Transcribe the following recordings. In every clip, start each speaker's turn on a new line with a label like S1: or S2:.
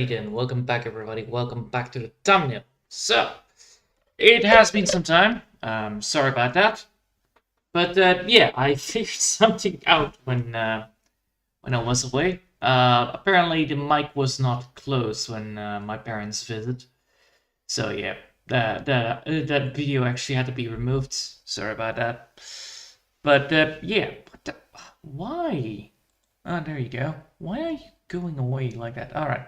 S1: Alrighty then, welcome back everybody, welcome back to the thumbnail. So, it has been some time, sorry about that, but yeah, I figured something out when I was away. Apparently the mic was not closed when my parents visited, so yeah, that video actually had to be removed, sorry about that. But yeah, why? Oh, there you go. Why are you going away like that? All right.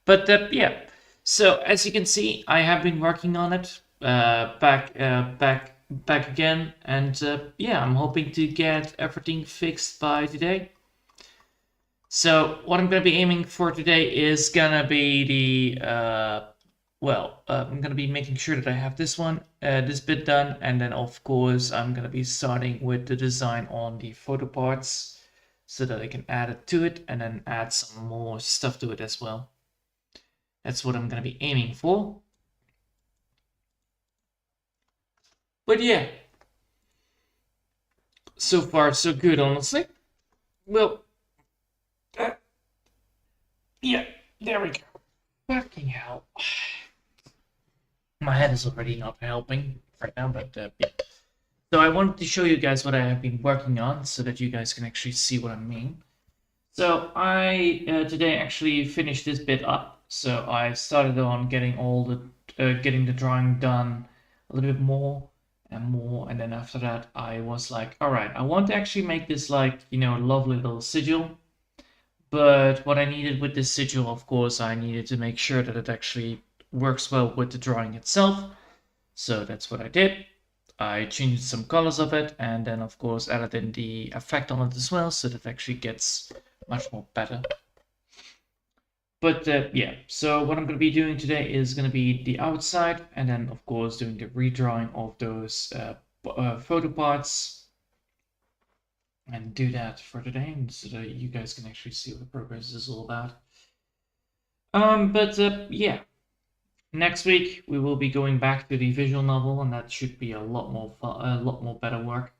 S1: But yeah, so as you can see, I have been working on it back again, and yeah, I'm hoping to get everything fixed by today. So what I'm gonna be aiming for today is gonna be the I'm gonna be making sure that I have this bit done, and then of course I'm gonna be starting with the design on the photo parts, so that I can add it to it and then add some more stuff to it as well. That's what I'm gonna be aiming for. But yeah, so far so good, honestly. Well, yeah, there we go. Fucking hell. My head is already not helping right now, but yeah. So I wanted to show you guys what I have been working on so that you guys can actually see what I mean. So I today actually finished this bit up. So I started on getting getting the drawing done a little bit more and more, and then after that I was like, all right, I want to actually make this like, you know, lovely little sigil. But what I needed with this sigil, of course, I needed to make sure that it actually works well with the drawing itself. So that's what I did. I changed some colors of it, and then of course added in the effect on it as well, so that it actually gets much more better. But yeah, so what I'm going to be doing today is going to be the outside, and then of course doing the redrawing of those photo parts, and do that for today, so that you guys can actually see what the progress is all about. But yeah, next week we will be going back to the visual novel, and that should be a lot more better work,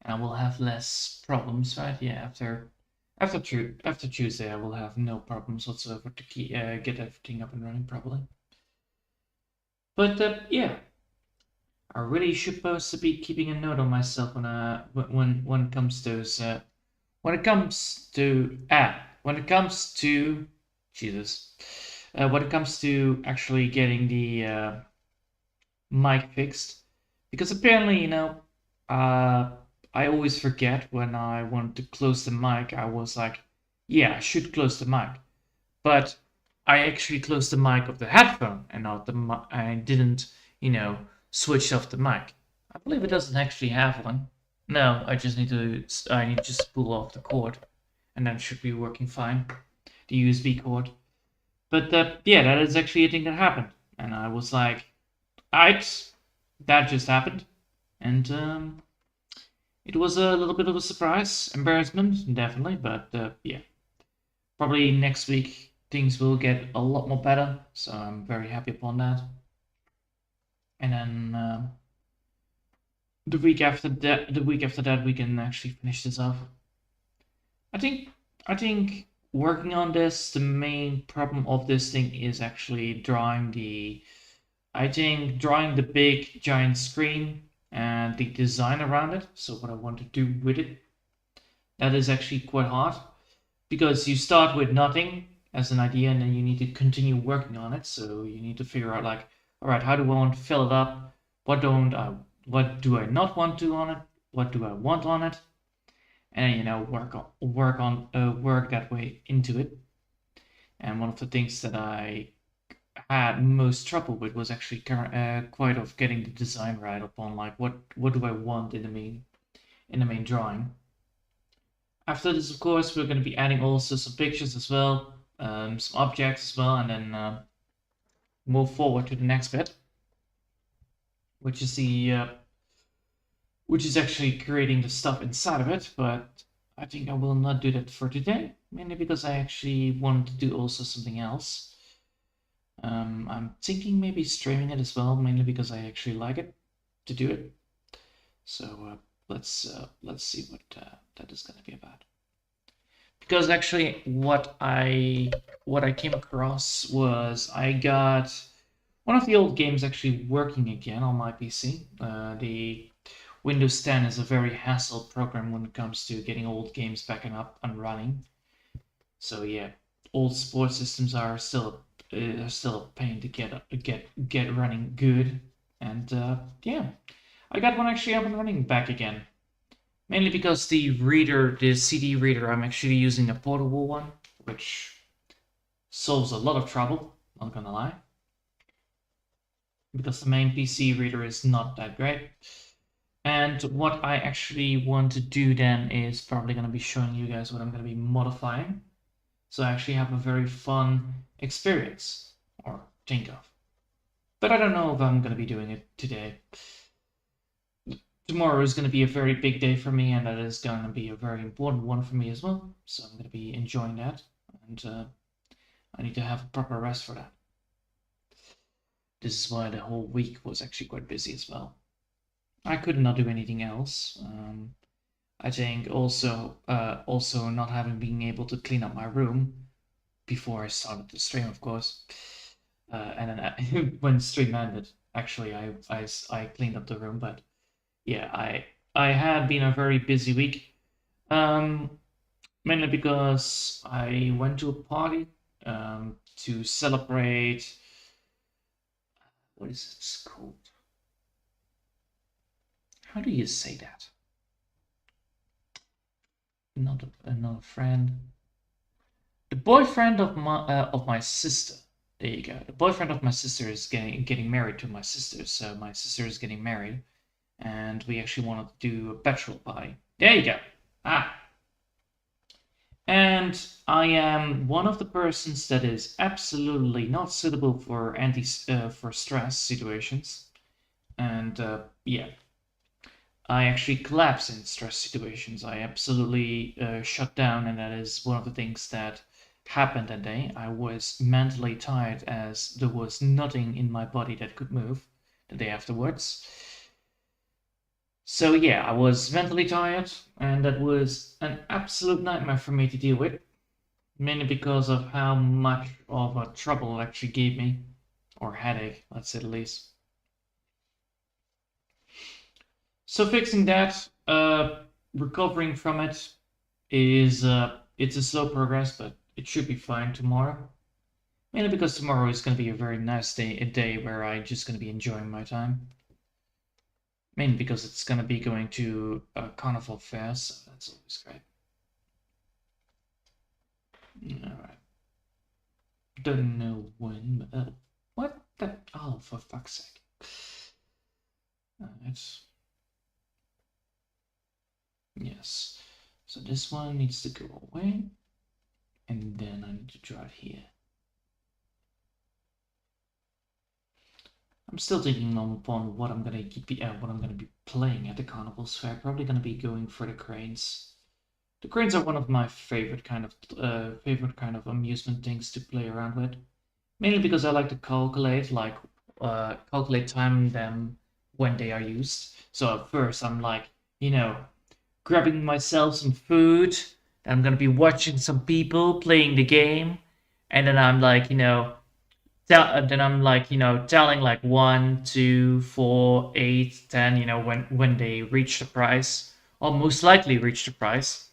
S1: and I will have less problems, right? Yeah, after Tuesday, I will have no problems whatsoever to get everything up and running properly. But yeah, I really should supposed to be keeping a note on myself when it comes to when it comes to Jesus, when it comes to actually getting the mic fixed, because apparently, you know, I always forget when I want to close the mic. I was like, yeah, I should close the mic, but I actually closed the mic of the headphone and not the I didn't, you know, switch off the mic. I believe it doesn't actually have one. No, I need to just pull off the cord, and then it should be working fine. The USB cord. But yeah, that is actually a thing that happened, and I was like, alright, that just happened, and it was a little bit of a surprise, embarrassment, definitely, but yeah, probably next week things will get a lot more better, so I'm very happy upon that. And then the week after that, we can actually finish this off. I think working on this, the main problem of this thing is actually drawing the big giant screen and the design around it. So what I want to do with it, that is actually quite hard, because you start with nothing as an idea and then you need to continue working on it. So you need to figure out like, all right, how do I want to fill it up? What do I not want to on it? What do I want on it? And you know, work that way into it. And one of the things that I had most trouble with was actually quite of getting the design right upon like what do I want in the main drawing. After this, of course, we're going to be adding also some pictures as well, some objects as well, and then move forward to the next bit, which is which is actually creating the stuff inside of it. But I think I will not do that for today, mainly because I actually want to do also something else. I'm thinking maybe streaming it as well, mainly because I actually like it to do it. So let's see what that is going to be about. because actually what I came across was I got one of the old games actually working again on my PC. The Windows 10 is a very hassle program when it comes to getting old games back and up and running. So yeah, old sports systems are still a pain to get running good. And yeah, I got one actually up and running back again. Mainly because the CD reader, I'm actually using a portable one, which solves a lot of trouble, not gonna lie. Because the main PC reader is not that great. And what I actually want to do then is probably gonna be showing you guys what I'm gonna be modifying. So I actually have a very fun experience, or think of. But I don't know if I'm gonna be doing it today. Tomorrow is going to be a very big day for me, and that is going to be a very important one for me as well. So I'm going to be enjoying that, and I need to have a proper rest for that. This is why the whole week was actually quite busy as well. I could not do anything else. I think also not having been able to clean up my room before I started the stream, of course. And then when stream ended, actually I cleaned up the room, but yeah, I had been a very busy week. Mainly because I went to a party to celebrate. What is this called? How do you say that? Not a friend. The boyfriend of my sister. There you go. The boyfriend of my sister is getting married to my sister. So my sister is getting married, and we actually wanted to do a bachelor party. There you go. Ah. And I am one of the persons that is absolutely not suitable for for stress situations. And yeah, I actually collapse in stress situations. I absolutely shut down, and that is one of the things that happened that day. I was mentally tired as there was nothing in my body that could move the day afterwards. So yeah, I was mentally tired, and that was an absolute nightmare for me to deal with, mainly because of how much of a trouble it actually gave me, or headache, let's say the least. So fixing that, recovering from it is it's a slow progress, but it should be fine tomorrow. Mainly because tomorrow is going to be a very nice day, a day where I'm just going to be enjoying my time. Mainly because it's going to be going to a carnival fair, so that's always great. Alright. Don't know when, but what the? Oh, for fuck's sake. It's yes. So this one needs to go away, and then I need to draw it here. I'm still thinking upon what I'm gonna be playing at the carnivals fair. Probably gonna be going for the cranes. The cranes are one of my favorite kind of amusement things to play around with. Mainly because I like to calculate time them when they are used. So at first I'm like, grabbing myself some food. I'm gonna be watching some people playing the game, and then I'm like, then I'm like, telling like 1, 2, 4, 8, 10, when they reach the price, or most likely reach the price,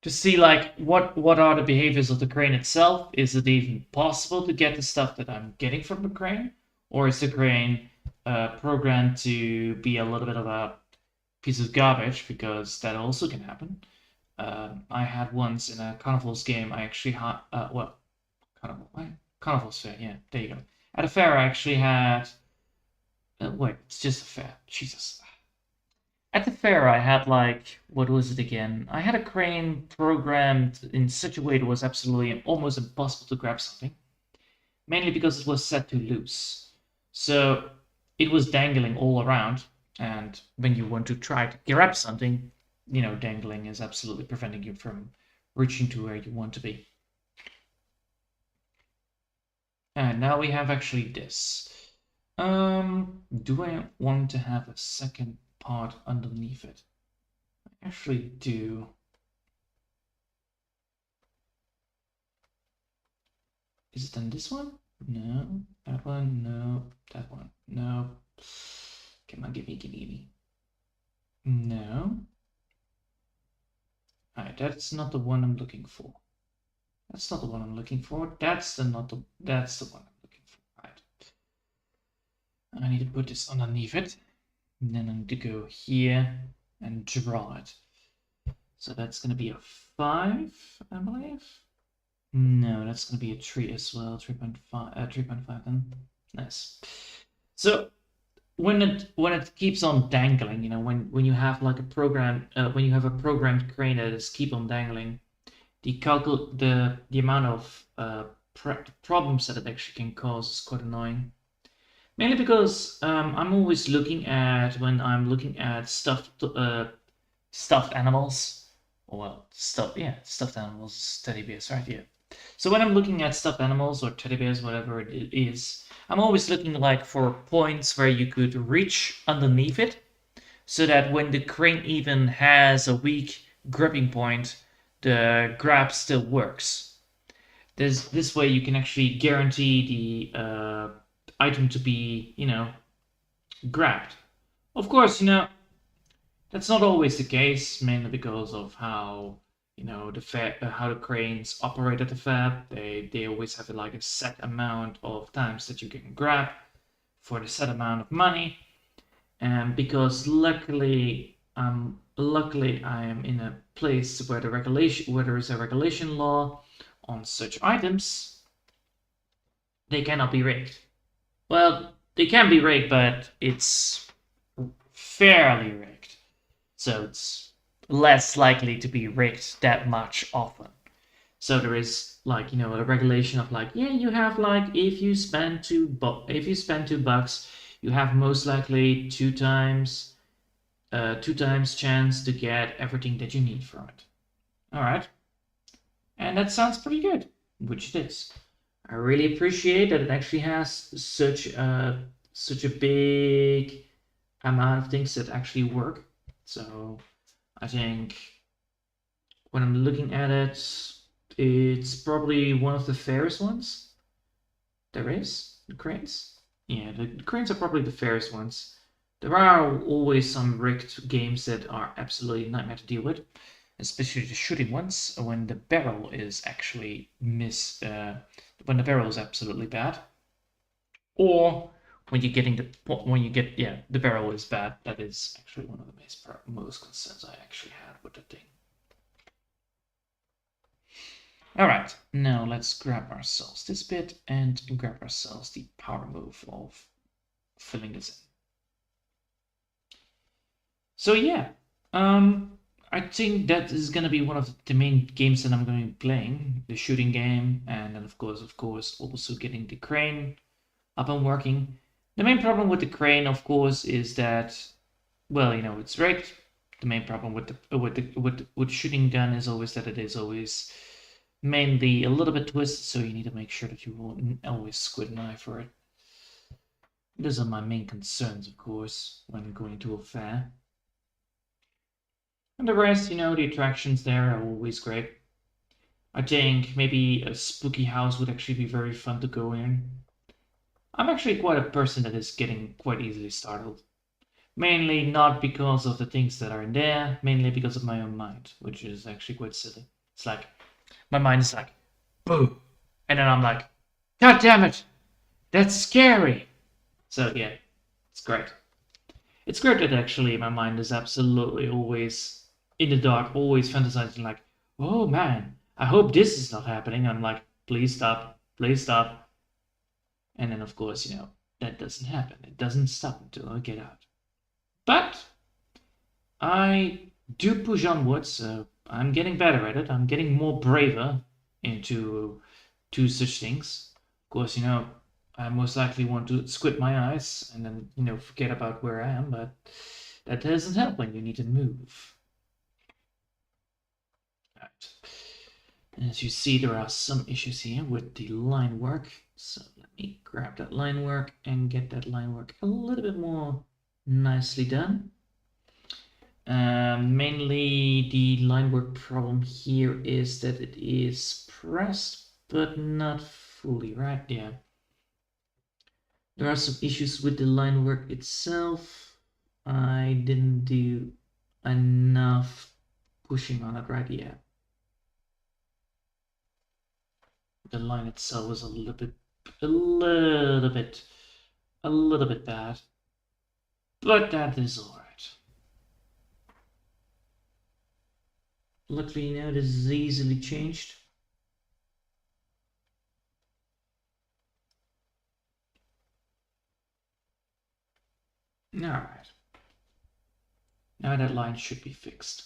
S1: to see like what are the behaviors of the crane itself. Is it even possible to get the stuff that I'm getting from the crane, or is the crane programmed to be a little bit of a piece of garbage? Because that also can happen. I had once in a carnivals game. I actually had carnival, right? Carnival's fair. Yeah, there you go. At a fair, I actually had. Wait, it's just a fair. Jesus. At the fair, I had like, what was it again? I had a crane programmed in such a way it was absolutely almost impossible to grab something, mainly because it was set too loose. So it was dangling all around, and when you want to try to grab something, dangling is absolutely preventing you from reaching to where you want to be. And now we have actually this. Do I want to have a second part underneath it? I actually do. Is it then this one? No. That one? No. That one? No. Come on, give me. No. Alright, that's not the one I'm looking for. That's not the one I'm looking for. That's the one I'm looking for. Right. I need to put this underneath it. And then I need to go here and draw it. So that's gonna be a 5, I believe. No, that's gonna be a 3 as well. 3.5 then. Nice. So when it keeps on dangling, you know, when you have like a program, when you have a programmed crane that is keep on dangling, the amount of problems that it actually can cause is quite annoying. Mainly because I'm always looking at when I'm looking at stuffed animals, or well, stuffed animals, teddy bears, right? Yeah. So when I'm looking at stuffed animals or teddy bears, whatever it is, I'm always looking like for points where you could reach underneath it, so that when the crane even has a weak gripping point, the grab still works. This way you can actually guarantee the item to be, you know, grabbed. Of course, you know, that's not always the case, mainly because of how, you know, how the cranes operate at the fab. They always have like a set amount of times that you can grab for the set amount of money. And because luckily I am in a place where there is a regulation law on such items, they cannot be rigged. Well, they can be rigged, but it's fairly rigged. So it's less likely to be rigged that much often. So there is like, you know, a regulation of like, yeah, you have like, if you spend $2, you have most likely two times chance to get everything that you need from it. All right. And that sounds pretty good, which it is. I really appreciate that it actually has such a big amount of things that actually work. So I think when I'm looking at it, it's probably one of the fairest ones there is. The cranes. Yeah, the cranes are probably the fairest ones. There are always some rigged games that are absolutely a nightmare to deal with, especially the shooting ones when the barrel is actually when the barrel is absolutely bad, or when you're getting the barrel is bad. That is actually one of the most concerns I actually had with the thing. All right, now let's grab ourselves this bit and grab ourselves the power move of filling this in. So yeah, I think that is going to be one of the main games that I'm going to be playing, the shooting game, and then of course, also getting the crane up and working. The main problem with the crane, of course, is that, well, you know, it's rigged. The main problem with the shooting gun is always that it is always mainly a little bit twisted, so you need to make sure that you will always squint an eye for it. Those are my main concerns, of course, when going to a fair. And the rest, you know, the attractions there are always great. I think maybe a spooky house would actually be very fun to go in. I'm actually quite a person that is getting quite easily startled. Mainly not because of the things that are in there, mainly because of my own mind, which is actually quite silly. It's like, my mind is like, boo! And then I'm like, God damn it! That's scary! So yeah, it's great. It's great that actually my mind is absolutely always in the dark, always fantasizing like, oh man, I hope this is not happening. I'm like, please stop, please stop. And then of course, you know, that doesn't happen. It doesn't stop until I get out. But I do push onwards, so I'm getting better at it. I'm getting more braver into such things. Of course, you know, I most likely want to squint my eyes and then, you know, forget about where I am, but that doesn't help when you need to move. Right. As you see, there are some issues here with the line work. So let me grab that line work and get that line work a little bit more nicely done. Mainly the line work problem here is that it is pressed but not fully, right? Yeah. There are some issues with the line work itself. I didn't do enough pushing on it, right? Yeah. The line itself was a little bit bad. But that is alright. Luckily, you know, this is easily changed. Alright. Now that line should be fixed.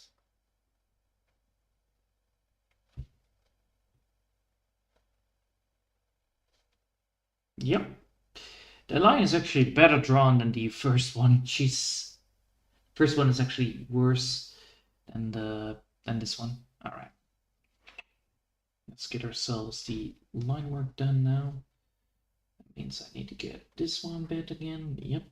S1: Yep. The line is actually better drawn than the first one. First one is actually worse than this one. Alright. Let's get ourselves the line work done now. That means I need to get this one bit again. Yep.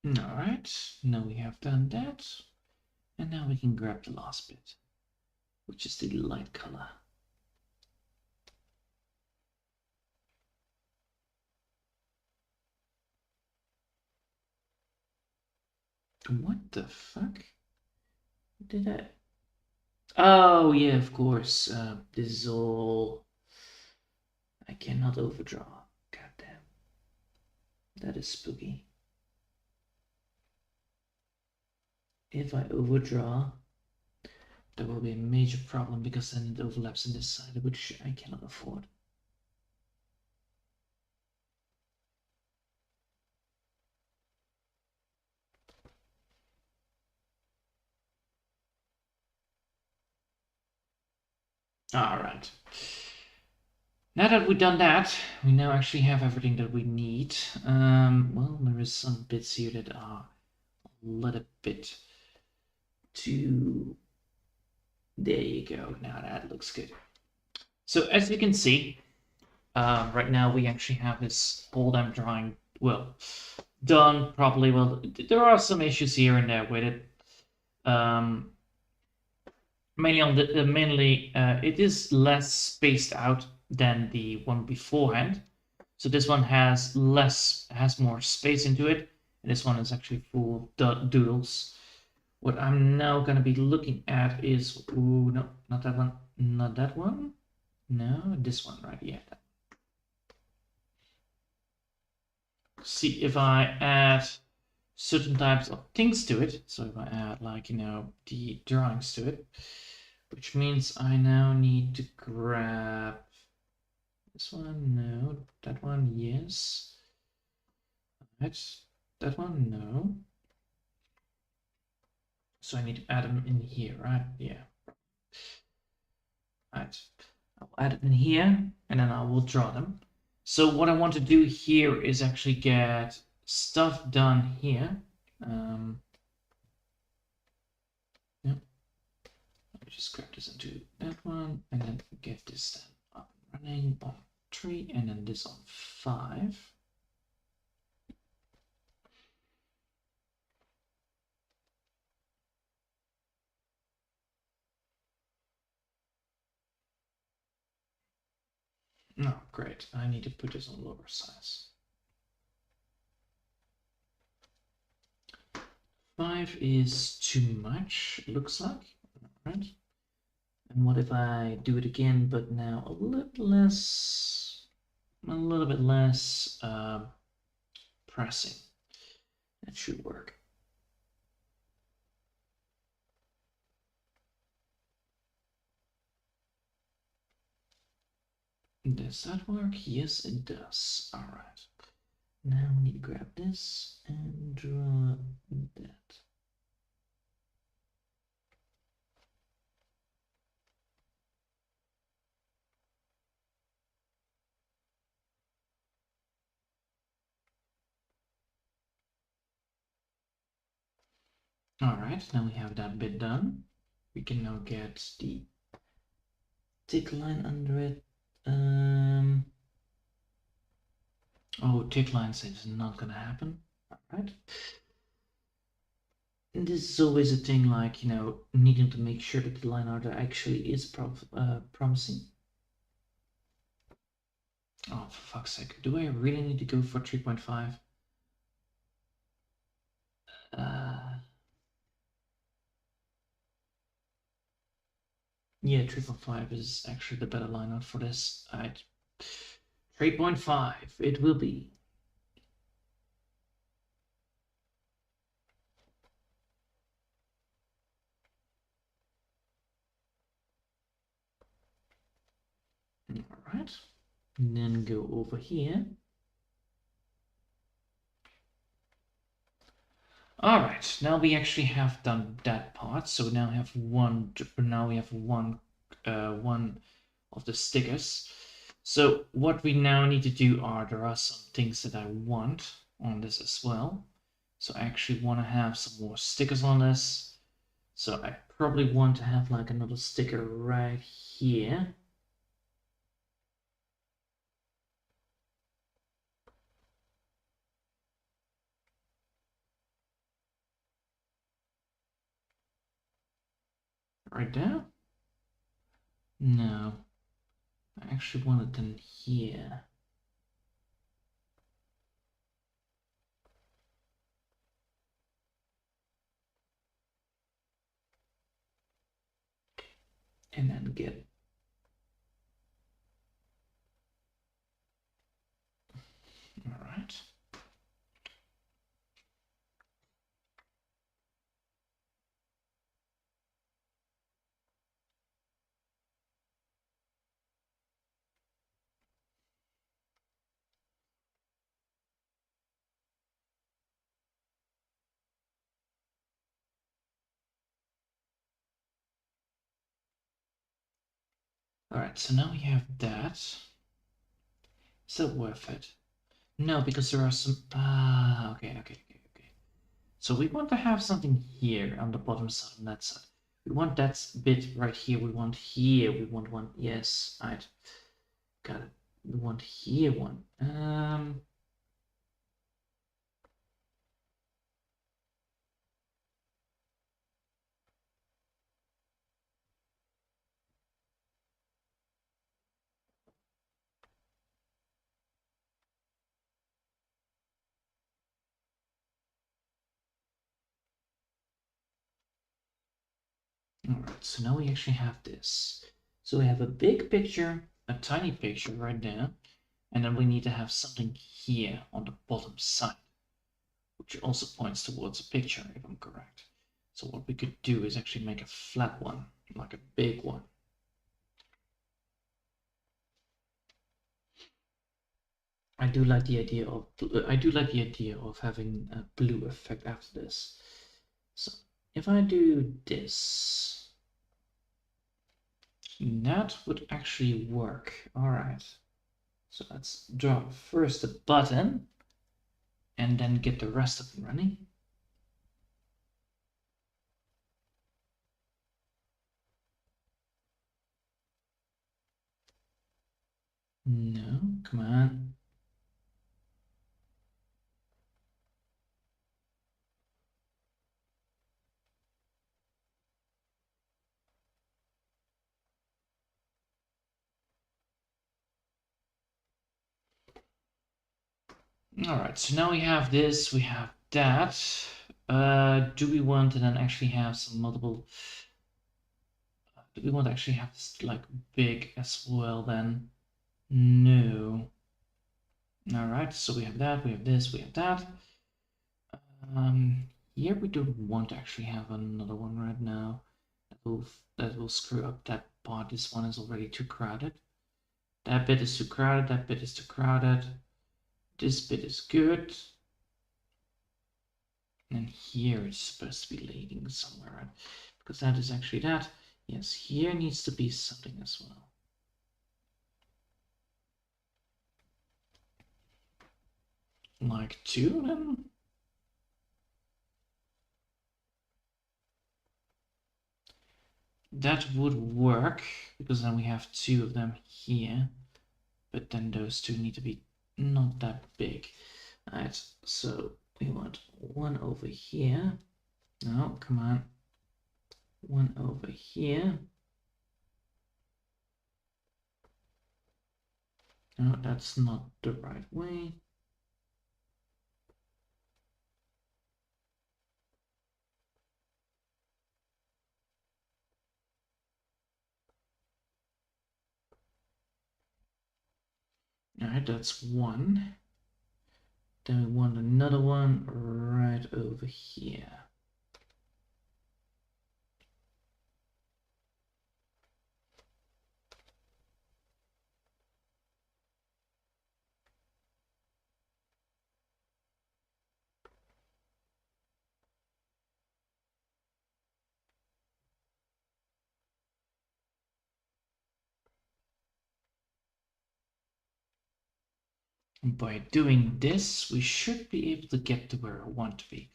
S1: Alright, now we have done that. And now we can grab the last bit, which is the light color. What the fuck? Did I? Oh, yeah, of course. This is all... I cannot overdraw. Goddamn. That is spooky. If I overdraw, there will be a major problem because then it overlaps on this side, which I cannot afford. Alright. Now that we've done that, we now actually have everything that we need. Well, there is some bits here that are a little bit too... There you go. Now that looks good. So as you can see, right now we actually have this hold I'm drawing, well, done properly. Well, there are some issues here and there with it. Mainly on the it is less spaced out than the one beforehand. So this one has more space into it, and this one is actually full doodles. What I'm now going to be looking at is, ooh, no, not that one, not that one, no, this one right here. See if I add certain types of things to it. So if I add, like, you know, the drawings to it, which means I now need to grab this one, no, that one, yes. Right, that one, no. So I need to add them in here, right? Yeah. Right. I'll add it in here, and then I will draw them. So what I want to do here is actually get stuff done here. Yep. Let me just grab this into that one, and then get this then up and running on 3, and then this on 5. Oh, great. I need to put this on lower size. 5 is too much, looks like. Right. And what if I do it again, but now a little bit less pressing? That should work. Does that work? Yes, it does. All right. Now we need to grab this and draw that. All right, now we have that bit done. We can now get the tick line under it. Oh, tick lines is not gonna happen. Alright. And this is always a thing, like, you know, needing to make sure that the line order actually is promising. Oh, for fuck's sake. Do I really need to go for 3.5? Yeah, 3.5 is actually the better line art for this. Alright. 3.5, it will be. Alright. And then go over here. Alright, now we actually have done that part. So now we have one of the stickers. So what we now need to do there are some things that I want on this as well. So I actually want to have some more stickers on this. So I probably want to have like another sticker right here. Right there? No. I actually want it in here. And then get... Alright. Alright, so now we have that. Is that worth it? No, because there are some... okay. So we want to have something here on the bottom side, on that side. We want that bit right here. We want here. We want one. Yes, right. Got it. We want here one. Alright, so now we actually have this. So we have a big picture, a tiny picture right there, and then we need to have something here on the bottom side, which also points towards a picture, if I'm correct. So what we could do is actually make a flat one, like a big one. I do like the idea of having a blue effect after this. So if I do this, that would actually work. All right. So let's draw first the button and then get the rest of it running. No, come on. All right, so now we have this, we have that. Do we want to then actually have some multiple... Do we want to actually have this like big as well then? No. All right, so we have that, we have this, we have that. Here we don't want to actually have another one right now. That will screw up that part. This one is already too crowded. That bit is too crowded, that bit is too crowded. This bit is good. And here it's supposed to be leading somewhere, right? Because that is actually that. Yes, here needs to be something as well. Like 2 then? that would work, because then we have two of them here, but then those two need to be not that big. Alright, so we want one over here. No, come on. One over here. No, that's not the right way. Alright, that's one. Then we want another one right over here. And by doing this, we should be able to get to where I want to be.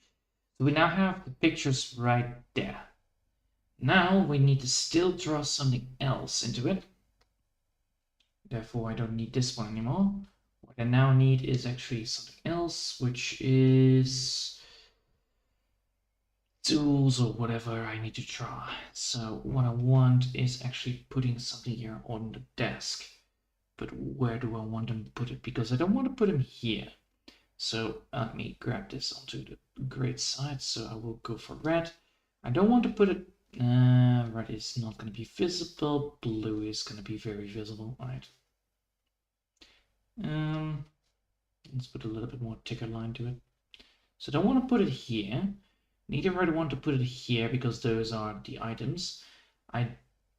S1: So we now have the pictures right there. Now we need to still draw something else into it. Therefore, I don't need this one anymore. What I now need is actually something else, which is tools or whatever I need to draw. So what I want is actually putting something here on the desk. But where do I want them to put it? Because I don't want to put them here. So let me grab this onto the grid side. So I will go for red. I don't want to put it. Red is not going to be visible. Blue is going to be very visible. All right. Let's put a little bit more thicker line to it. So I don't want to put it here. Neither do I want to put it here because those are the items. I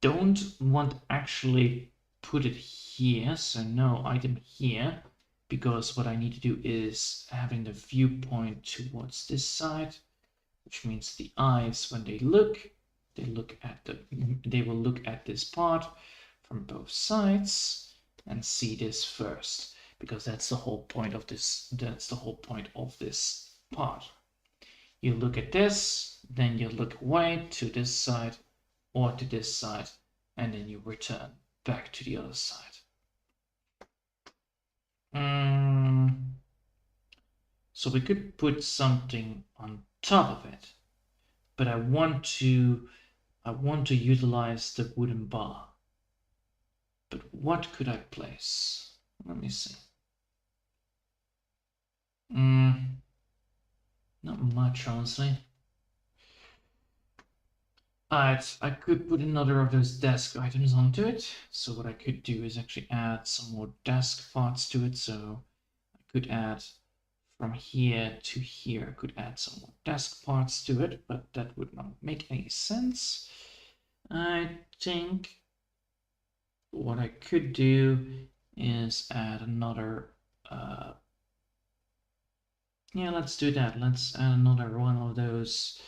S1: don't want to actually put it here. So no item here. Because what I need to do is having the viewpoint towards this side, which means the eyes, when they will look at this part from both sides and see this first, because that's the whole point of this. That's the whole point of this part. You look at this, then you look away to this side or to this side, and then you return back to the other side. So we could put something on top of it, but I want to utilize the wooden bar. But what could I place? Let me see. Not much, honestly. Alright, I could put another of those desk items onto it. So what I could do is actually add some more desk parts to it. So I could add from here to here. I could add some more desk parts to it, but that would not make any sense. I think what I could do is add another. Yeah, let's do that. Let's add another one of those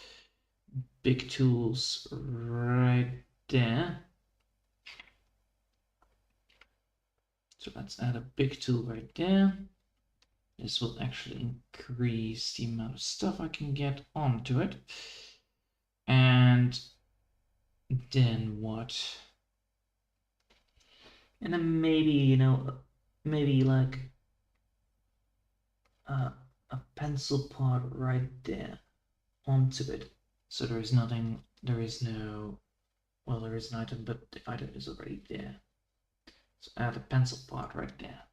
S1: big tools right there. So let's add a big tool right there. This will actually increase the amount of stuff I can get onto it. And then what? And then maybe, maybe like a pencil part right there onto it. So there is nothing, there is no, well, there is an item, but the item is already there. So add a pencil part right there.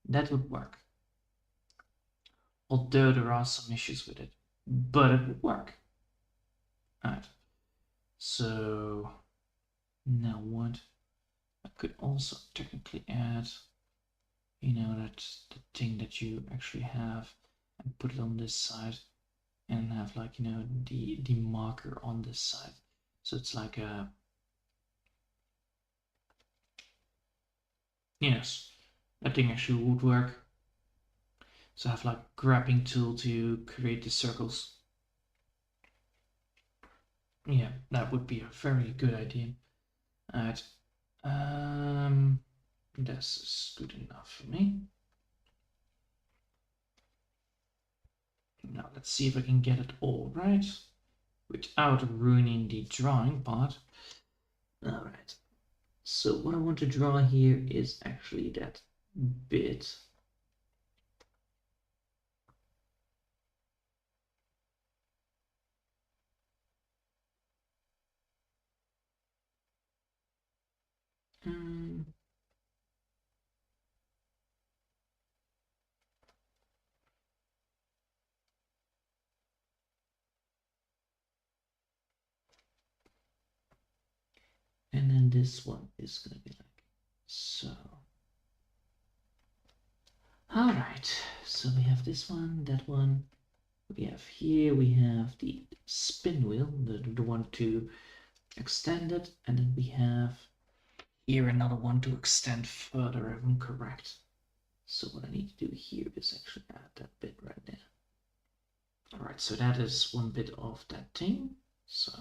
S1: That would work. Although there are some issues with it, but it would work. Alright. So now what? I could also technically add, that's the thing that you actually have, and put it on this side, and have like, the marker on this side. So it's like a, yes, that thing actually would work. So I have like a grabbing tool to create the circles. Yeah, that would be a very good idea. Alright. This is good enough for me. Now let's see if I can get it all right. without ruining the drawing part. All right. So what I want to draw here is actually that bit. Mm. And then this one is going to be like so. All right, so we have this one, that one. We have here, we have the spin wheel, the one to extend it. And then we have here another one to extend further, if I'm correct. So what I need to do here is actually add that bit right there. All right, so that is one bit of that thing. So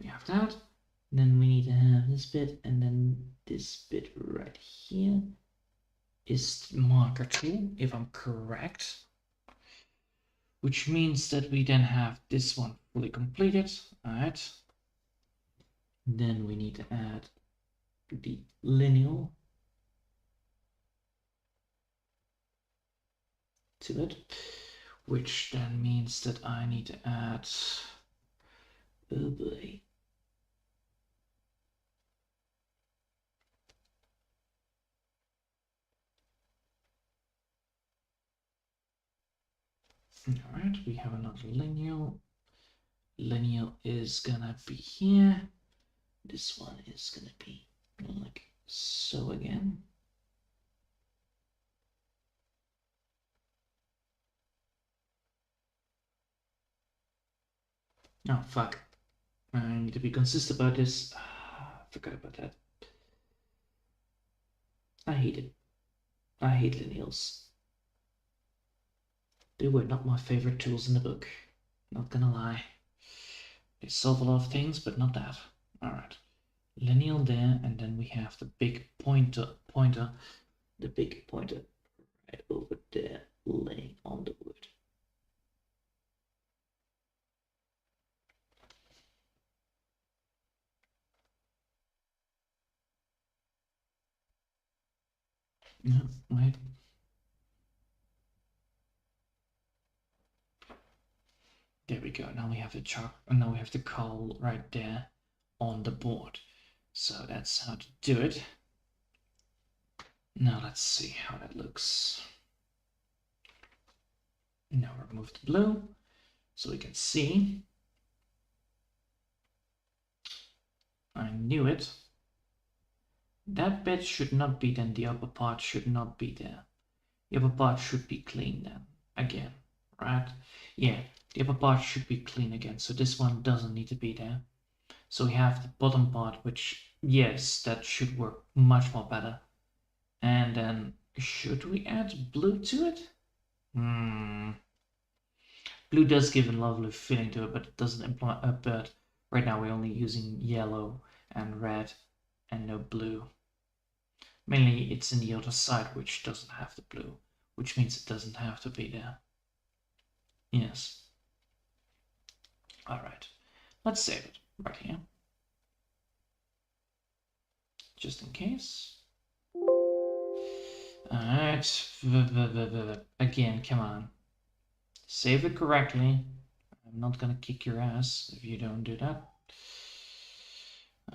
S1: we have that. Then we need to have this bit, and then this bit right here is marker 2, if I'm correct. Which means that we then have this one fully completed. All right. Then we need to add the lineal to it, which then means that I need to add, oh boy, all right, we have another lineal. Lineal is gonna be here. This one is gonna be like so again. Oh, fuck. I need to be consistent about this. I forgot about that. I hate it. I hate lineals. They were not my favorite tools in the book. Not gonna lie. They solve a lot of things, but not that. Alright. Lineal there, and then we have the big pointer, the big pointer right over there, laying on the wood. Yeah, right. There we go. Now we have the chalk, and now we have the coal right there on the board. So that's how to do it. Now let's see how that looks. Now remove the blue so we can see. I knew it. That bit should not be then, the upper part should not be there. The upper part should be clean then, again, right? Yeah, the upper part should be clean again, so this one doesn't need to be there. So we have the bottom part, which, yes, that should work much more better. And then, should we add blue to it? Blue does give a lovely feeling to it, but it doesn't imply, but right now we're only using yellow and red and no blue. Mainly it's in the other side which doesn't have the blue, which means it doesn't have to be there. Yes. Alright, let's save it right here. Just in case. Alright, again, come on. Save it correctly. I'm not gonna kick your ass if you don't do that.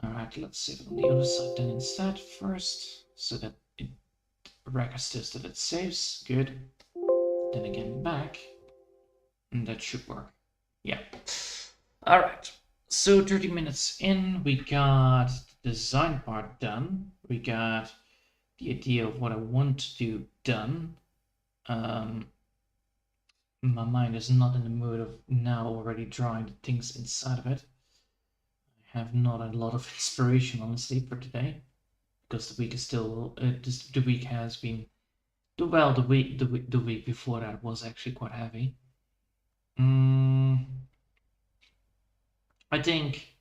S1: Alright, let's save it on the other side then instead first, so that it registers that it saves. Good. Then again back, and that should work. Yeah. Alright, so 30 minutes in, we got the design part done. We got the idea of what I want to do done. My mind is not in the mood of now already drawing the things inside of it. I have not a lot of inspiration, honestly, for today, because the week is still the week has been well, the week before that was actually quite heavy. I think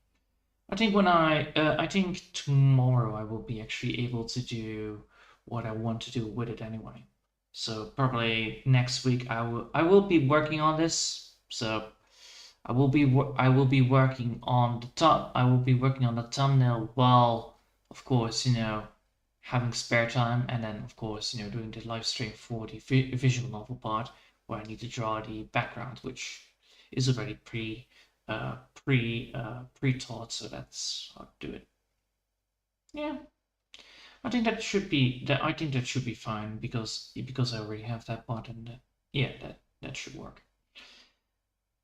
S1: when I think tomorrow I will be actually able to do what I want to do with it anyway. So probably next week I will be working on this. So I will be working on the thumbnail while, of course, having spare time, and then of course, doing the live stream for the visual novel part where I need to draw the background, which is already pre-taught, so that's how to do it. Yeah, I think that should be fine because I already have that part, and yeah, that should work.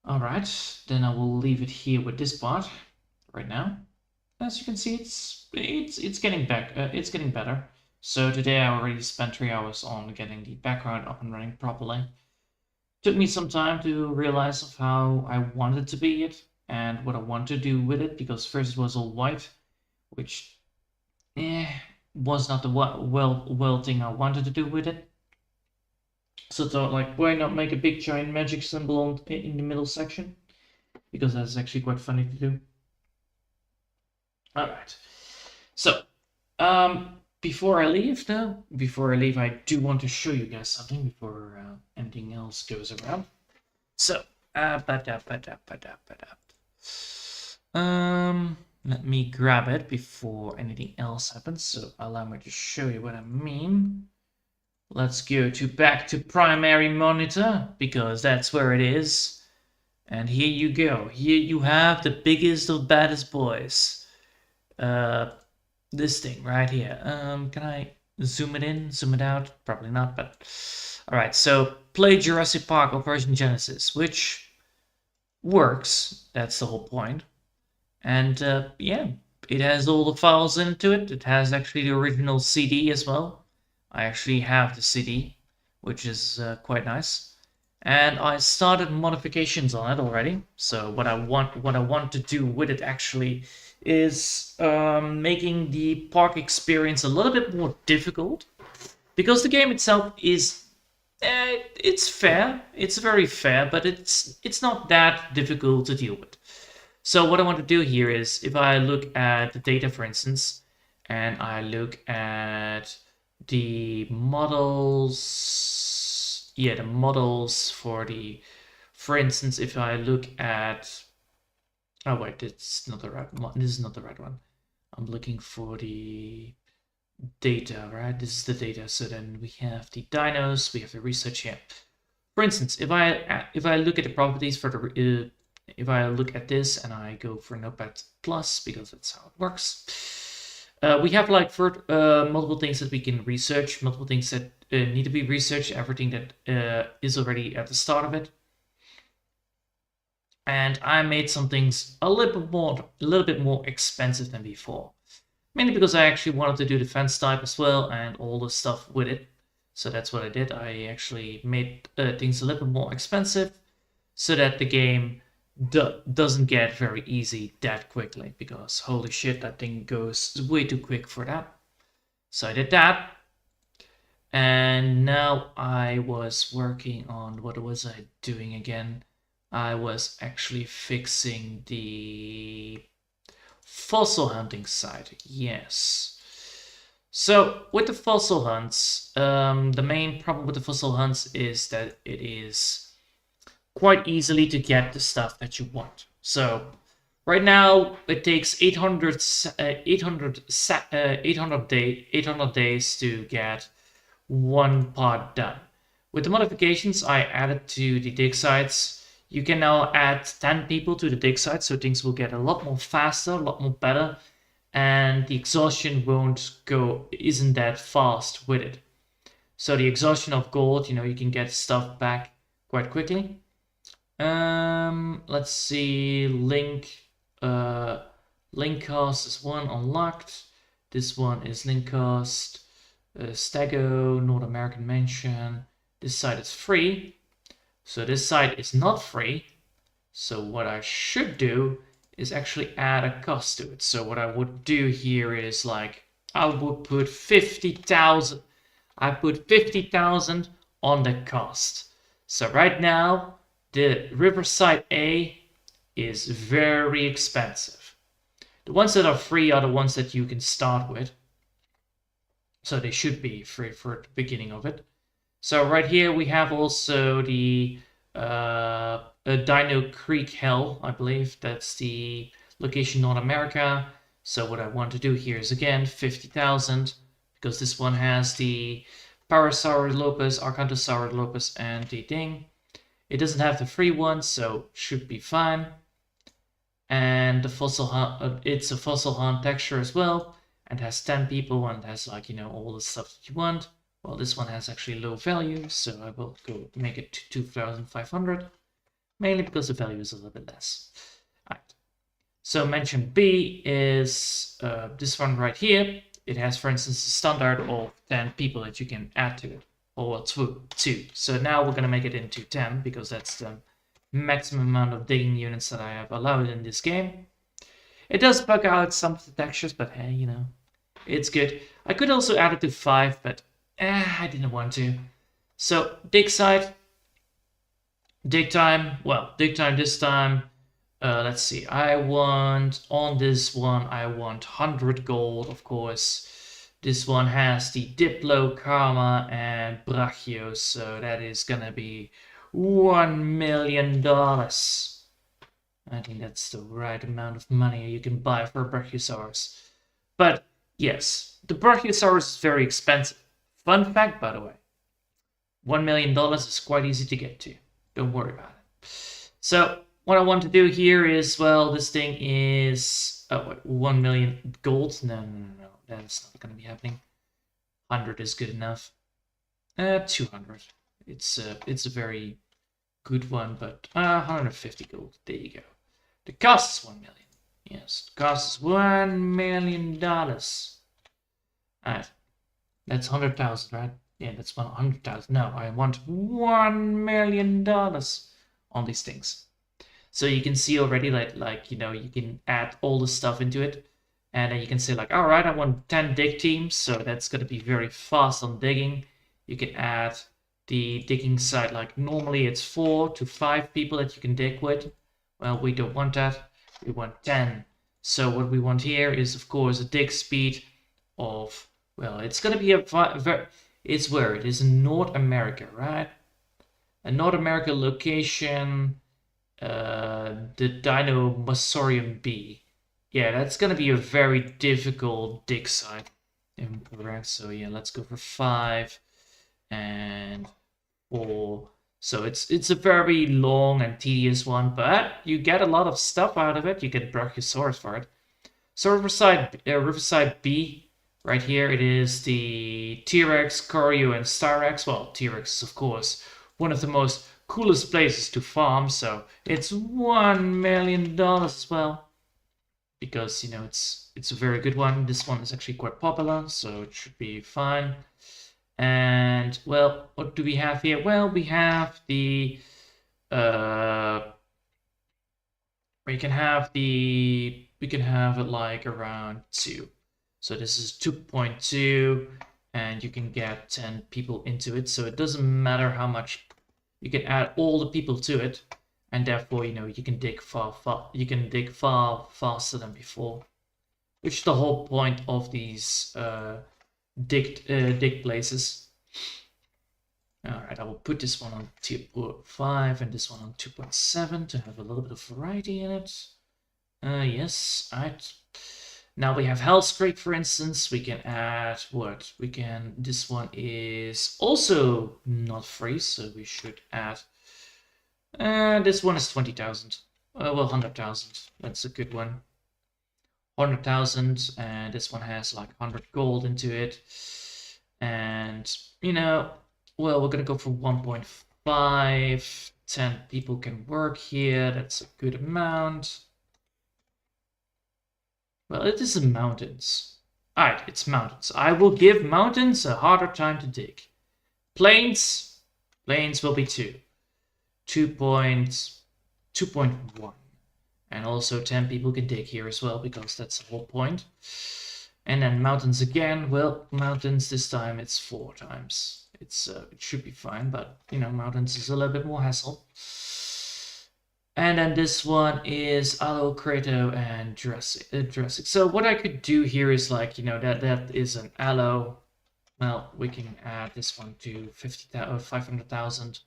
S1: All right, then I will leave it here with this part right now. As you can see, it's getting back. It's getting better. So today I already spent 3 hours on getting the background up and running properly. Took me some time to realize of how I wanted to be it and what I want to do with it, because first it was all white, which was not the well thing I wanted to do with it. So I thought, like, why not make a big giant magic symbol in the middle section? Because that's actually quite funny to do. All right. So, before I leave, I do want to show you guys something before anything else goes around. So, let me grab it before anything else happens. So, allow me to show you what I mean. Let's go back to primary monitor, because that's where it is. And here you go. Here you have the biggest of baddest boys. This thing right here. Can I zoom it in, zoom it out? Probably not, but all right. So play Jurassic Park Operation Genesis, which works. That's the whole point. And yeah, it has all the files into it. It has actually the original CD as well. I actually have the CD, which is quite nice. And I started modifications on it already. So what I want to do with it actually is making the park experience a little bit more difficult, because the game itself is it's fair. It's very fair, but it's not that difficult to deal with. So what I want to do here is, if I look at the data, for instance, and I look at the models, the models for instance, if I look at, oh wait, this is not the right one. I'm looking for the data, right? This is the data. So then we have the dinos, we have the research here. For instance, if I look at the properties for the if I look at this and I go for Notepad Plus, because that's how it works, we have like multiple things that we can research, multiple things that need to be researched, everything that is already at the start of it. And I made some things a little bit more expensive than before, mainly because I actually wanted to do the fence type as well and all the stuff with it. So that's what I did. I actually made things a little bit more expensive, so that the game doesn't get very easy that quickly, because holy shit, that thing goes way too quick for that. So I did that, and now I was working on, what was I doing again? I was actually fixing the fossil hunting site. Yes. So with the fossil hunts, the main problem with the fossil hunts is that it is quite easily to get the stuff that you want. So right now it takes 800 days to get one pod done. With the modifications I added to the dig sites, you can now add 10 people to the dig site, so things will get a lot more faster, a lot more better, and the exhaustion isn't that fast with it. So the exhaustion of gold, you can get stuff back quite quickly. Let's see, link cost is one unlocked. This one is link cost, Stego, North American Mansion. This site is free, so this site is not free. So what I should do is actually add a cost to it. So what I would do here is, like, I would put 50,000. I put 50,000 on the cost. So right now, the Riverside A is very expensive. The ones that are free are the ones that you can start with. So they should be free for the beginning of it. So right here we have also the Dino Creek Hell, I believe. That's the location North America. So what I want to do here is again 50,000 because this one has the Parasaurolophus, Argentosaurilopus, and the thing. It doesn't have the free one, so should be fine. And the fossil hunt, it's a fossil hunt texture as well, and has 10 people and has like all the stuff that you want. Well, this one has actually low value, so I will go make it to 2,500, mainly because the value is a little bit less. All right. So mention B is this one right here. It has, for instance, a standard of 10 people that you can add to it, or two. So now we're gonna make it into 10 because that's the maximum amount of digging units that I have allowed in this game. It does bug out some of the textures, but hey, it's good. I could also add it to 5, but I didn't want to. So dig site, dig time. Well, dig time this time. Let's see. I want on this one. I want 100 gold, of course. This one has the Diplo, Karma, and Brachio, so that is gonna be $1 million. I think that's the right amount of money you can buy for a Brachiosaurus. But yes, the Brachiosaurus is very expensive. Fun fact, by the way, $1 million is quite easy to get to. Don't worry about it. So what I want to do here is, well, this thing is 1 million gold. No, that's not going to be happening. 100 is good enough. 200. It's a very good one, but 150 gold. There you go. The cost is 1 million. Yes, the cost is $1 million. Alright, that's 100,000, right? Yeah, that's 100,000. No, I want $1 million on these things. So you can see already, like you can add all the stuff into it, and then you can say like, all right, I want 10 dig teams, so that's gonna be very fast on digging. You can add the digging side, like normally it's 4 to 5 people that you can dig with. Well, we don't want that. We want 10. So what we want here is, of course, a dig speed of, well, it's gonna be it's where it is in North America, right? A North America location, the Dinosaurium B. Yeah, that's gonna be a very difficult dig site. Incorrect. So yeah, let's go for 5 and 4. So it's a very long and tedious one, but you get a lot of stuff out of it. You get Brachiosaurus for it. So Riverside B, right here, it is the T-Rex, Corio, and Starex. Well, T-Rex is, of course, one of the most coolest places to farm, so it's $1 million as well. Because, it's a very good one. This one is actually quite popular, so it should be fine. And, well, what do we have here? Well, we have the... we can have it like around 2. So this is 2.2, and you can get 10 people into it. So it doesn't matter how much you can add all the people to it, and therefore you can dig far faster than before, which is the whole point of these dig places. All right, I will put this one on 2.5 and this one on 2.7 to have a little bit of variety in it. Yes, all right. Now we have Hell's Creek, for instance. We can add what? This one is also not free, so we should add. This one is 20,000. Well, 100,000. That's a good one. 100,000, and this one has like 100 gold into it. And, well, we're gonna go for 1.5. 10 people can work here. That's a good amount. Well, it is in mountains. Alright, it's mountains. I will give mountains a harder time to dig. Plains will be 2. 2.1. And also 10 people can dig here as well, because that's the whole point. And then mountains again. Well, mountains this time it's 4 times. It should be fine, but mountains is a little bit more hassle. And then this one is Aloe, Crato, and Jurassic. So what I could do here is like, that is an Aloe. Well, we can add this one to 500,000.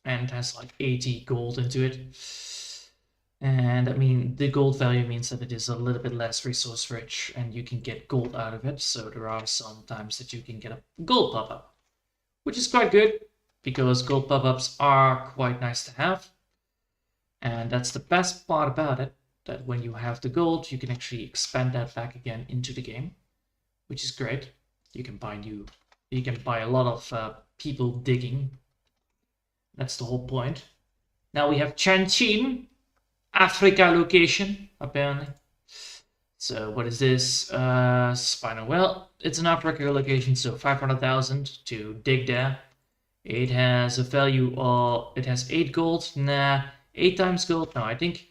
S1: and it has like 80 gold into it. And I mean, the gold value means that it is a little bit less resource rich and you can get gold out of it. So there are some times that you can get a gold pop-up, which is quite good because gold pop-ups are quite nice to have. And that's the best part about it, that when you have the gold, you can actually expand that back again into the game, which is great. You can buy a lot of people digging. That's the whole point. Now we have Chanchin, Africa location, apparently. So what is this? Spinal. Well, it's an Africa location, so 500,000 to dig there. It has a value of, it has 8 gold. Nah, 8 times gold. No, I think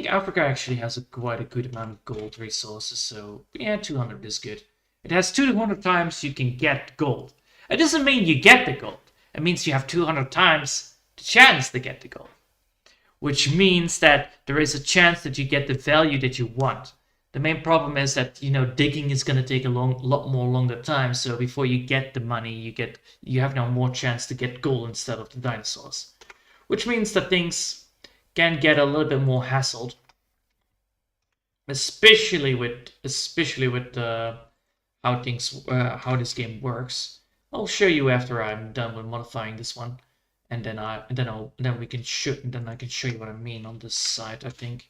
S1: Africa actually has quite a good amount of gold resources. So yeah, 200 is good. It has 200 times you can get gold. It doesn't mean you get the gold. It means you have 200 times the chance to get the gold, which means that there is a chance that you get the value that you want. The main problem is that, you know, digging is going to take a lot more longer time. So before you get the money, you have now more chance to get gold instead of the dinosaurs, which means that things can get a little bit more hassled, especially with how this game works. I'll show you after I'm done with modifying this one, and then I can show you what I mean on this side, I think.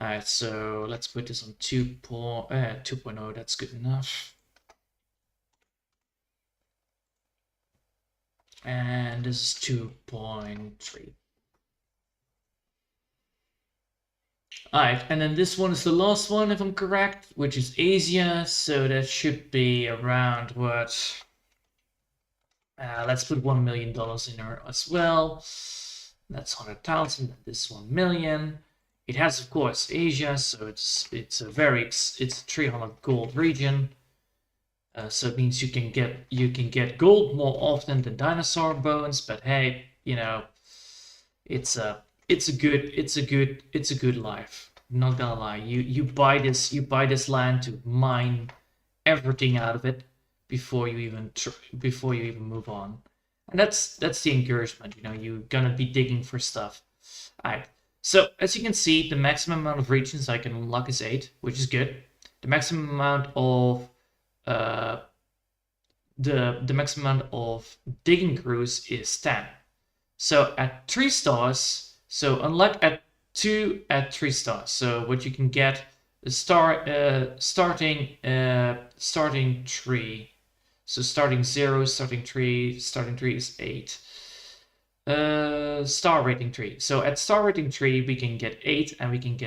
S1: Alright, so let's put this on 2.0. That's good enough. And this is 2.3. Alright, and then this one is the last one, if I'm correct, which is Asia. So that should be around what? Let's put $1 million in there as well. That's 100,000. This 1 million. It has, of course, Asia, so it's a 300 gold region. So it means you can get gold more often than dinosaur bones. But hey, you know, it's a good life. I'm not gonna lie. You buy this land to mine everything out of it before you even move on, and that's the encouragement. You know, you're gonna be digging for stuff. Alright. So as you can see, the maximum amount of regions I can unlock is 8, which is good. The maximum amount of the maximum amount of digging crews is 10. So at 3 stars, so unlock at 2 at 3 stars. So what you can get is starting tree. So starting 0, starting 3 is 8. Star rating 3. So at star rating 3 we can get 8, and we can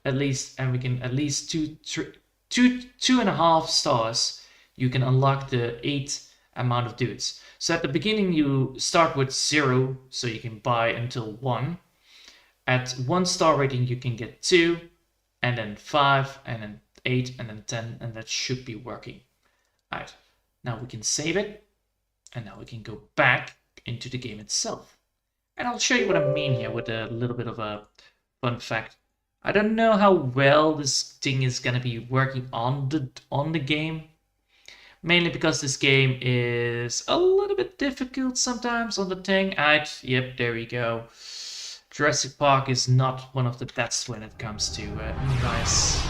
S1: at least 2.5 stars. You can unlock the 8 amount of dudes. So at the beginning you start with 0, so you can buy until 1. At 1 star rating you can get 2, and then 5, and then 8, and then 10, and that should be working. Alright, now we can save it, and now we can go back into the game itself. And I'll show you what I mean here with a little bit of a fun fact. I don't know how well this thing is gonna be working on the game. Mainly because this game is a little bit difficult sometimes on the thing. Yep, there we go. Jurassic Park is not one of the best when it comes to nice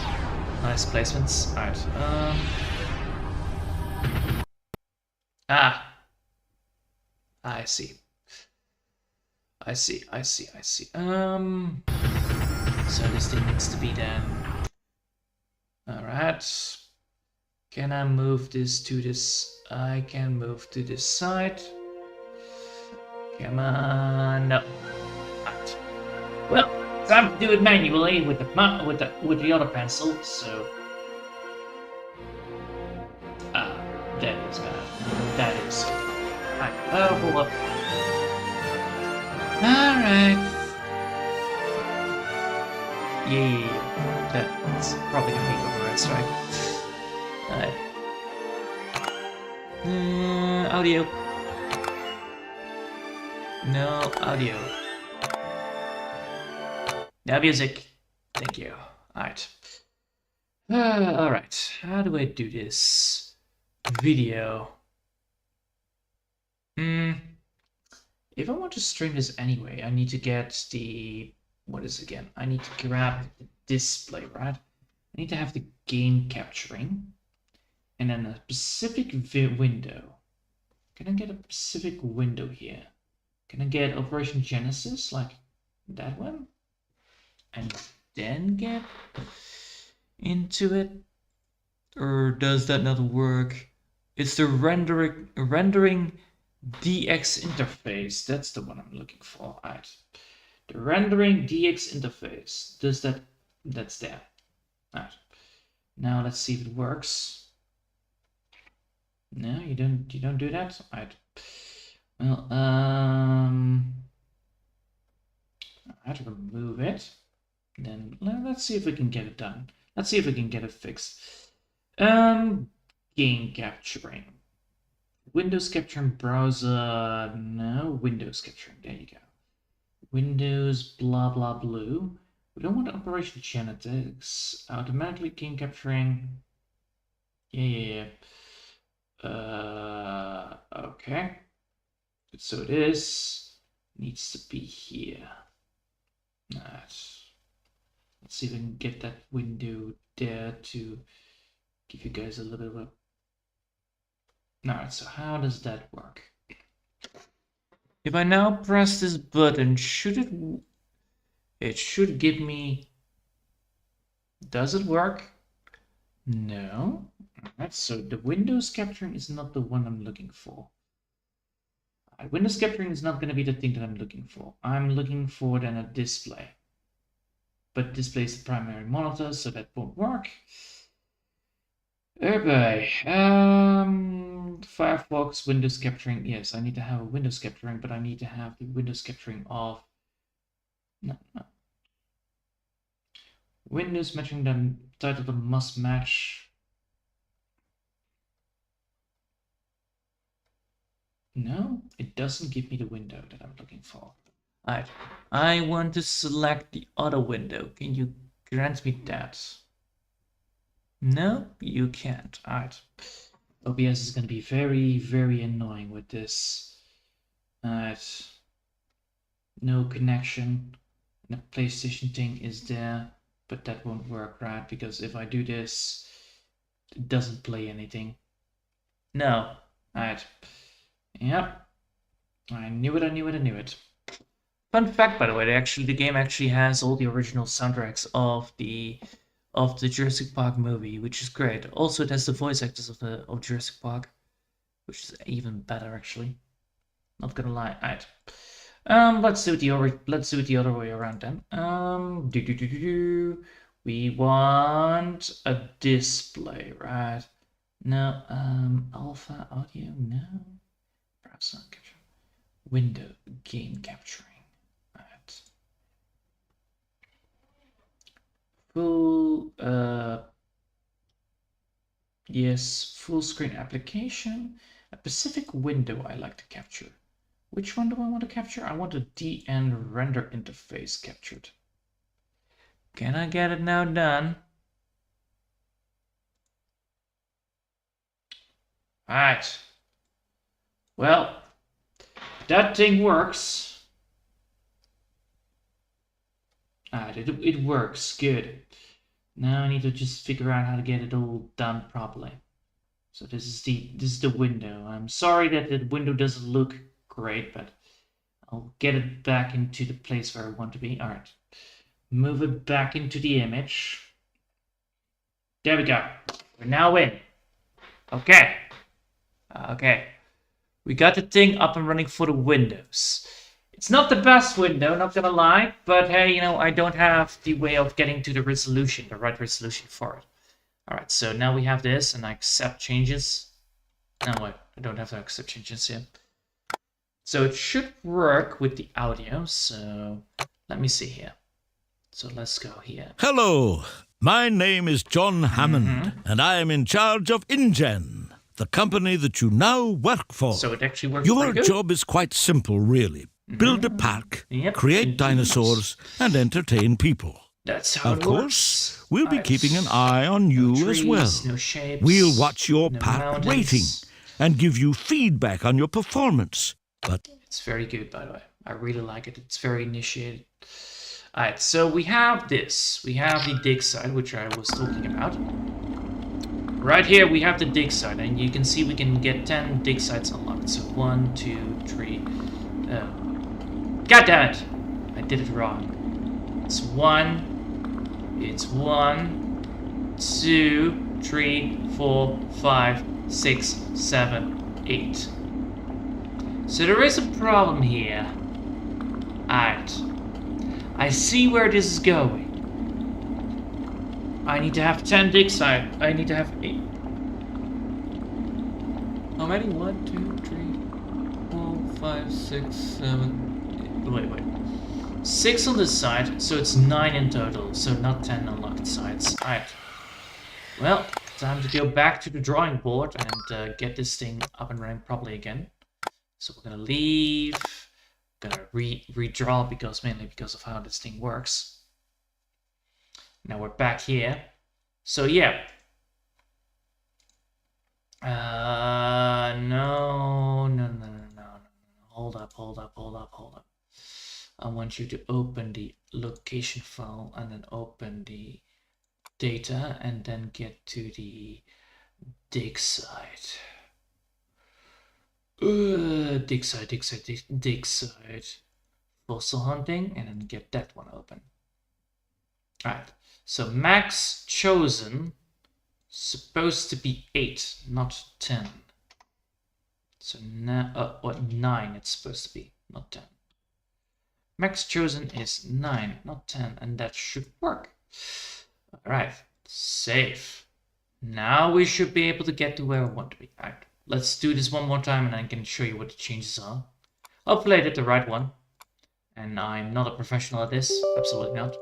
S1: placements. Alright. I see. So this thing needs to be done. Alright. Can I move this to this? I can move to this side. Come on, no. Right. Well, time to do it manually with the other pencil. So, that is bad. That is. Alright, hold up. All right. Yeah, that's probably gonna be overrides, right? Audio. No audio. No music. Thank you. Alright. Alright. How do I do this? Video. If I want to stream this anyway, I need to get the, what is it again? I need to grab the display, right? I need to have the game capturing and then a specific window. Can I get a specific window here? Can I get Operation Genesis, like that one? And then get into it? Or does that not work? It's the rendering DX interface. That's the one I'm looking for. Right. The rendering DX interface. Does that? That's there. Right. Now let's see if it works. No, you don't do that. Right. Well, I have to remove it. Then let's see if we can get it done. Let's see if we can get it fixed. Game capturing. Windows capturing browser. No, Windows capturing. There you go. Windows blah blah blue. We don't want Operation Genetics. Automatically game capturing. Yeah. Okay. So it needs to be here. Let's see if we can get that window there to give you guys a little bit of a... Alright, so how does that work? If I now press this button, it should give me... Does it work? No. Alright, so the Windows capturing is not the one I'm looking for. Windows capturing is not going to be the thing that I'm looking for. I'm looking for then a display. But display is the primary monitor, so that won't work. Okay. Firefox, Windows capturing. Yes, I need to have a Windows capturing, but I need to have the Windows capturing of... No. Windows matching the title that must match. No, it doesn't give me the window that I'm looking for. Alright, I want to select the other window. Can you grant me that? No, you can't. Alright. OBS is going to be very, very annoying with this. Alright. No connection. The PlayStation thing is there, but that won't work, right? Because if I do this, it doesn't play anything. No. Alright. Yep. I knew it. Fun fact, by the way, the game actually has all the original soundtracks of the Jurassic Park movie, which is great. Also, it has the voice actors of Jurassic Park, which is even better actually. Not gonna lie. Alright. Let's do it the other way around then. We want a display, right? No, alpha audio, no. Browser capture. Window game capturing. Right. Full yes, full screen application. A specific window I like to capture. Which one do I want to capture? I want the DN render interface captured. Can I get it now done? Alright. Well, that thing works. Alright, it works. Good. Now I need to just figure out how to get it all done properly. So this is the window. I'm sorry that the window doesn't look great, but I'll get it back into the place where I want to be. Alright. Move it back into the image. There we go. We're now in. Okay. Okay. We got the thing up and running for the Windows. It's not the best window, not gonna lie, but hey, you know, I don't have the way of getting to the resolution, the right resolution for it. Alright, so now we have this, and I accept changes. No, wait, I don't have to accept changes yet. So it should work with the audio, so let me see here. So let's go here.
S2: Hello, my name is John Hammond, and I am in charge of InGen, the company that you now work for.
S1: So it actually works.
S2: Your job is quite simple, really. Build a park, create dinosaurs, and entertain people.
S1: That's how it works.
S2: Of course, we'll be keeping an eye on you
S1: trees,
S2: as well.
S1: No shapes,
S2: we'll watch your
S1: no
S2: park
S1: mountains.
S2: rating and give you feedback on your performance. but
S1: It's very good, by the way. I really like it. It's very initiated. Alright, so we have this. We have the dig site, which I was talking about. Right here, we have the dig site, and you can see we can get 10 dig sites unlocked. So 1, 2, 3. God damn it! I did it wrong. It's 1. It's 1, 2, 3, 4, 5, 6, 7, 8. So there is a problem here. Alright. I see where this is going. I need to have 10 dig sites. I need to have 8. How many? 1, 2, 3, 4, 5, 6, 7. 8. Wait. 6 on this side, so it's 9 in total. So not 10 unlocked sites. Alright. Well, time to go back to the drawing board and get this thing up and running properly again. So we're gonna leave. Gonna redraw mainly because of how this thing works. Now we're back here. So yeah. No. Hold up. I want you to open the location file and then open the data and then get to the dig site. Dig site. Fossil hunting, and then get that one open. Alright, so max chosen supposed to be 8, not 10. So now, 9 it's supposed to be, not 10. Max chosen is 9, not 10, and that should work. Alright, save. Now we should be able to get to where we want to be. Alright, let's do this one more time and I can show you what the changes are. Hopefully I did the right one. And I'm not a professional at this, absolutely not.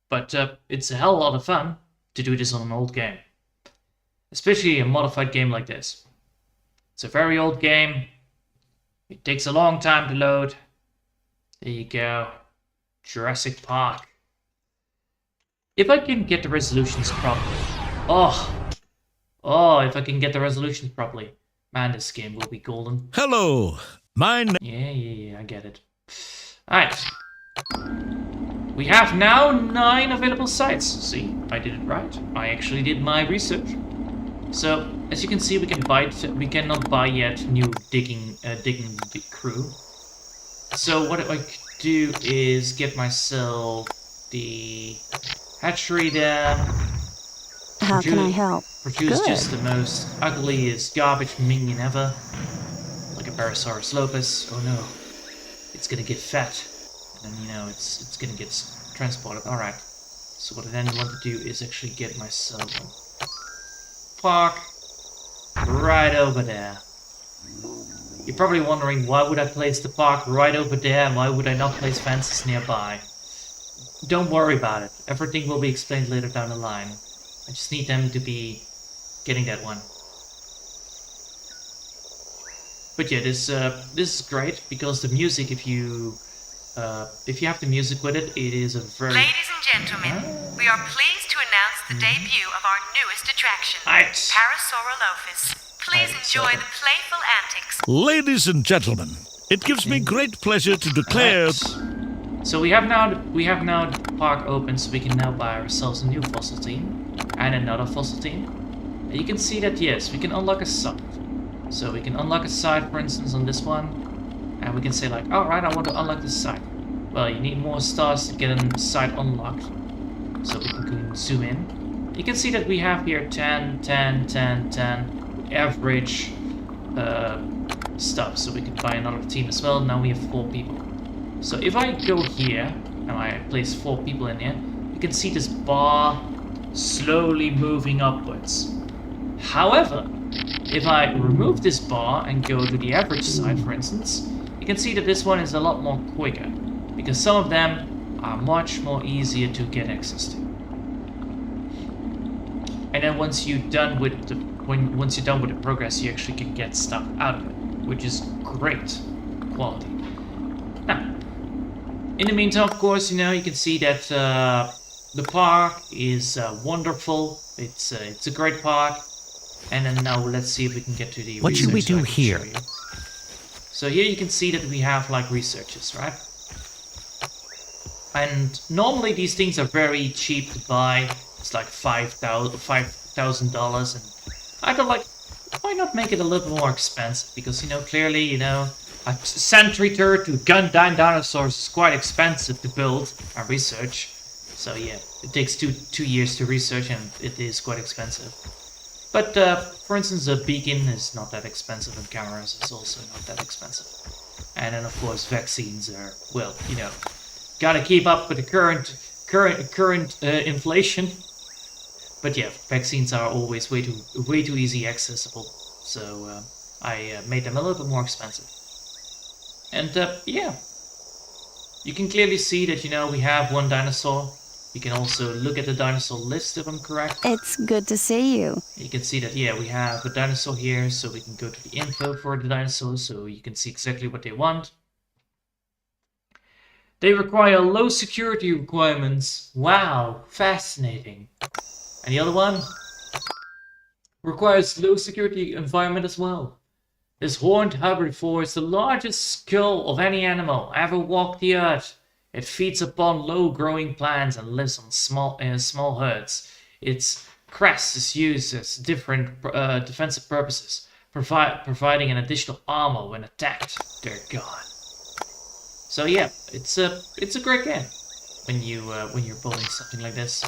S1: But it's a hell of a lot of fun to do this on an old game. Especially a modified game like this. It's a very old game. It takes a long time to load. There you go. Jurassic Park. If I can get the resolutions properly. Oh, if I can get the resolutions properly. Man, this game will be golden.
S2: hello,
S1: Yeah, I get it. Alright. We have now 9 available sites. See, I did it right. I actually did my research. So, as you can see, we cannot buy yet new digging crew. So what I could do is get myself the hatchery there.
S3: How can I help?
S1: Produce
S3: Good.
S1: just the most ugliest garbage minion ever. Like a Parasaurus lopus. Oh no. It's gonna get fat. And then, you know, it's gonna get transported. Alright. So what I then want to do is actually get myself a park right over there. You're probably wondering, why would I place the park right over there and why would I not place fences nearby? Don't worry about it. Everything will be explained later down the line. I just need them to be getting that one. But yeah, this is great because the music, if you have the music with it, it is a very...
S4: Ladies and gentlemen, we are pleased to announce the debut of our newest attraction,
S1: Right.
S4: Parasaurolophus. Please enjoy the playful antics.
S2: ladies and gentlemen, it gives me great pleasure to declare...
S1: Right. So we have now the park open, so we can now buy ourselves a new fossil team and another fossil team. And you can see that yes, we can unlock a site. So we can unlock a site, for instance, on this one, and we can say like, all right, I want to unlock this site. Well, you need more stars to get a site unlocked. So we can zoom in. You can see that we have here 10, 10, 10, 10 average stuff. So we can buy another team as well. Now we have 4 people. So if I go here and I place 4 people in here, you can see this bar slowly moving upwards. However, if I remove this bar and go to the average side, for instance, you can see that this one is a lot more quicker because some of them are much more easier to get access to. And then once you're done with the progress, you actually can get stuff out of it, which is great quality. Now, in the meantime, of course, you know, you can see that the park is wonderful. It's a great park. And then now let's see if we can get to the...
S5: What should we
S1: research
S5: do
S1: that I can
S5: here?
S1: show you. So here you can see that we have like researches, right? And normally these things are very cheap to buy. It's like $5,000, and I thought like, why not make it a little more expensive? Because clearly, a sentry turret to gun down dinosaurs is quite expensive to build and research. So yeah, it takes two years to research, and it is quite expensive. But for instance, a beacon is not that expensive, and cameras is also not that expensive. And then of course vaccines are, well, gotta keep up with the current inflation. But yeah, vaccines are always way too easy accessible. So I made them a little bit more expensive. And yeah, you can clearly see that we have one dinosaur. You can also look at the dinosaur list if I'm correct.
S3: It's good to see you.
S1: You can see that, yeah, we have a dinosaur here, so we can go to the info for the dinosaur, so you can see exactly what they want. They require low security requirements. Wow, fascinating. And the other one requires low security environment as well. This horned herbivore is the largest skull of any animal ever walked the earth. It feeds upon low-growing plants and lives on small herds. Its crest is used as different defensive purposes, providing an additional armor when attacked. Dear God. So yeah, it's a great game when you're building something like this.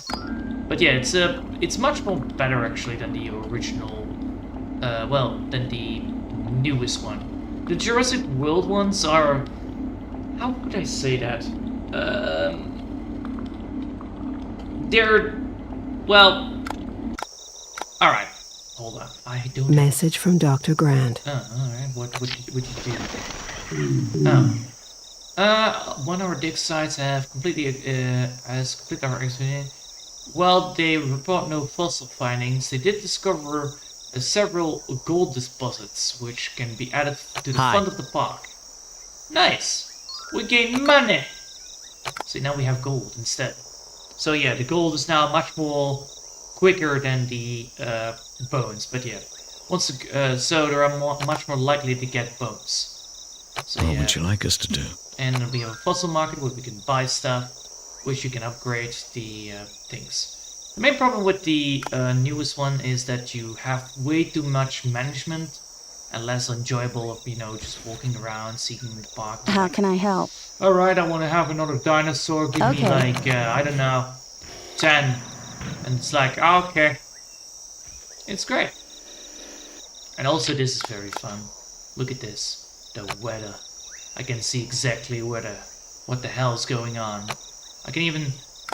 S1: But yeah, it's much more better actually than the original. Than the newest one. The Jurassic World ones are, how could I say that? They're, well, alright, hold on, I don't...
S5: Message from Dr. Grant.
S1: Oh, alright, what you do? One of our dig sites have completely, has completed our expedition. While they report no fossil findings, they did discover several gold deposits, which can be added to the front of the park. Nice! We gain money! See, now we have gold instead. So yeah, the gold is now much more quicker than the bones, but yeah. So there are much more likely to get bones. So,
S2: What
S1: yeah.
S2: would you like us to do?
S1: And we have a fossil market where we can buy stuff, which you can upgrade the things. The main problem with the newest one is that you have way too much management and less enjoyable of, just walking around, seeing the park.
S3: How can I help?
S1: Alright, I want to have another dinosaur. Give me like, I don't know, 10. And it's like, okay. It's great. And also this is very fun. Look at this. The weather. I can see exactly what the hell's going on. I can even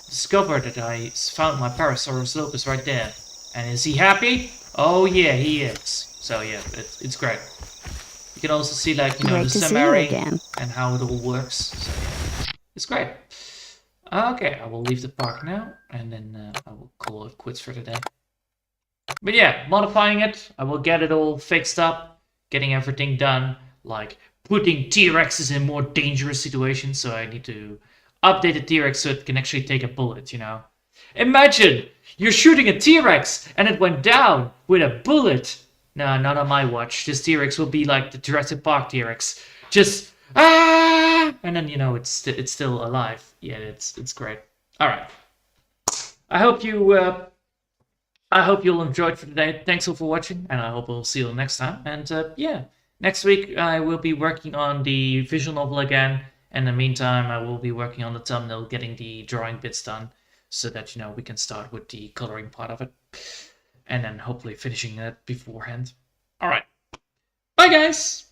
S1: discover that I found my Parasaurolophus right there. And is he happy? Oh yeah, he is. So yeah, it's great. You can also see like, the summary and how it all works. So yeah, it's great. Okay, I will leave the park now, and then I will call it quits for today. But yeah, modifying it, I will get it all fixed up, getting everything done, like putting T-Rexes in more dangerous situations, so I need to update the T-Rex so it can actually take a bullet, Imagine, you're shooting a T-Rex and it went down with a bullet. No, not on my watch. This T-Rex will be like the Jurassic Park T-Rex. Just, ah! And then, it's still alive. Yeah, it's great. Alright. I hope you'll enjoy it for today. Thanks all for watching, and I hope we'll see you next time. And yeah, next week I will be working on the visual novel again. In the meantime, I will be working on the thumbnail, getting the drawing bits done, so that we can start with the coloring part of it, and then hopefully finishing it beforehand. All right, bye guys.